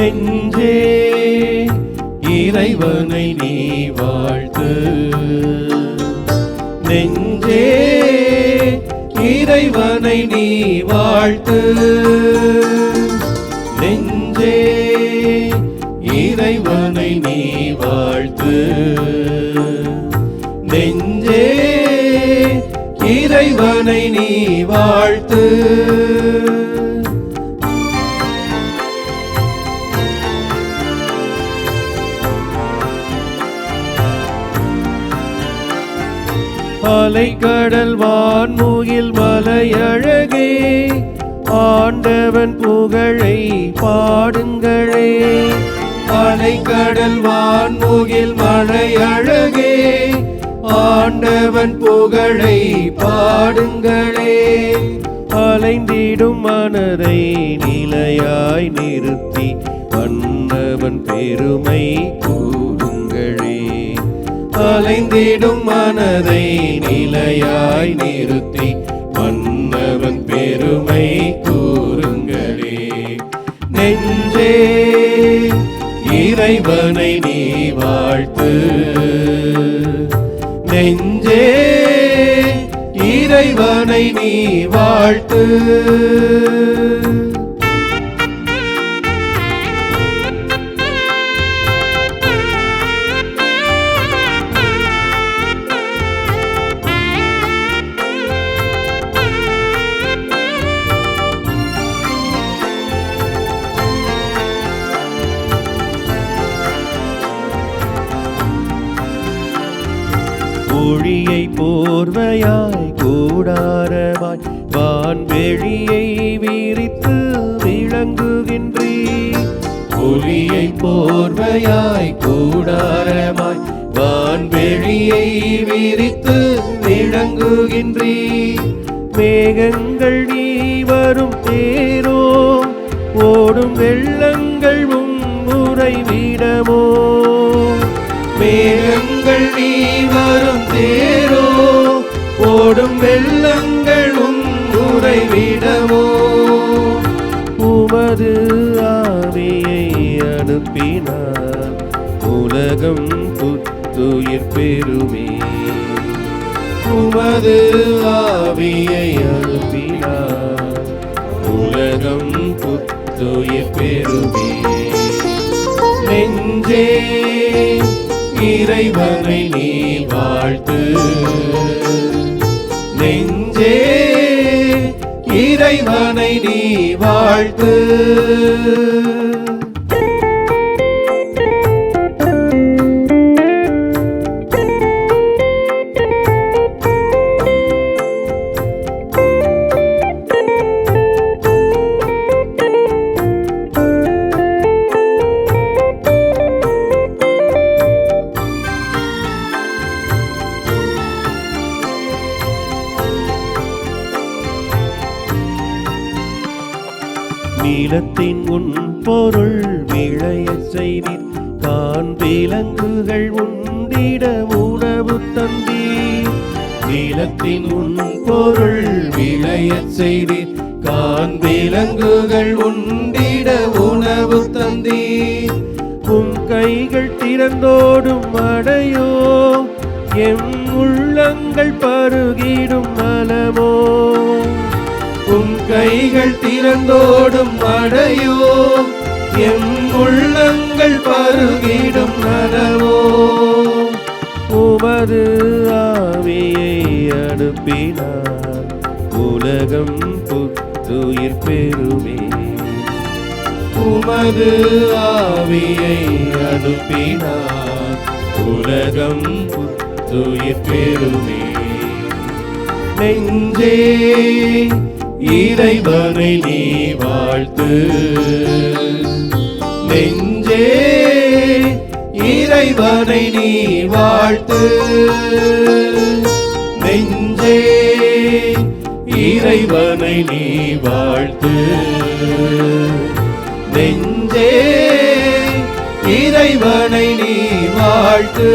நெஞ்சே இறைவனை நீ வாழ்த்து. நெஞ்சே இறைவனை நீ வாழ்த்து. நெஞ்சே இறைவனை நீ வாழ்த்து. நெஞ்சே இறைவனை நீ வாழ்த்து. அலைக்கடல் வான்முகில் மலையழகே, ஆண்டவன் புகழை பாடுங்களே. அலைக்கடல் வான்முகில் மலையழகே, ஆண்டவன் புகழை பாடுங்களே. அலைந்திடும் மனதை நிலையாய் நிறுத்தி அன்னவன் பெருமை கூறுங்களே. அலைந்திடும் மனதை நிலையாய் நிறுத்தி மன்னவன் பெருமை கூறுங்களே. நெஞ்சே இறைவனை நீ வாழ்த்து. நெஞ்சே இறைவனை நீ வாழ்த்து. ஒளியை போர்வையாய் கூடாரமாய் வான்வெளியை விரித்து விளங்குகின்றீ. ஒளியை போர்வையாய் கூடாரமாய் வான்வெளியை விரித்து விளங்குகின்றீ. மேகங்கள் நீ வரும் தேரோ, ஓடும் வெள்ளங்கள் உம்முறை விடமோ. மேகங்கள் நீ வரும் தேரோ, ஓடும் வெள்ளங்கள் உம்முறை விடமோ. உமது ஆவியை அனுப்பினார், உலகம் புத்துயிர் பெறுமே. உமது ஆவியை அனுப்பினார், உலகம் புத்துயிர் பெறுமே. நெஞ்சே இறைவனை நீ வாழ்த்து. நெஞ்சே இறைவனை நீ வாழ்த்து. நீலத்தின் உன் பொருள் விளையச் செய்தீர், கான் விலங்குகள் உண்டிட உணவு தந்தீர். நீலத்தின் உன் பொருள் விளையச் செய்தீர், கான் விலங்குகள் உண்டிட உணவு தந்தீர். உம் கைகள் திறந்தோடும் அடையோ, எம் உள்ளங்கள் பருகிடும் நலமோ. உம் கைகள் திறந்தோடும் அடையோ, எம் உள்ளங்கள் பருகிடும் நலமோ. உமது ஆவியை அனுப்பினார், உலகம் புத்துயிர் பெறுமே. உமது ஆவியை அனுப்பினார், உலகம் புத்துயிர் பெறுமே. நெஞ்சே இறைவனை நீ வாழ்த்து. நெஞ்சே இறைவனை நீ வாழ்த்து. நெஞ்சே இறைவனை நீ வாழ்த்து. நெஞ்சே இறைவனை நீ வாழ்த்து.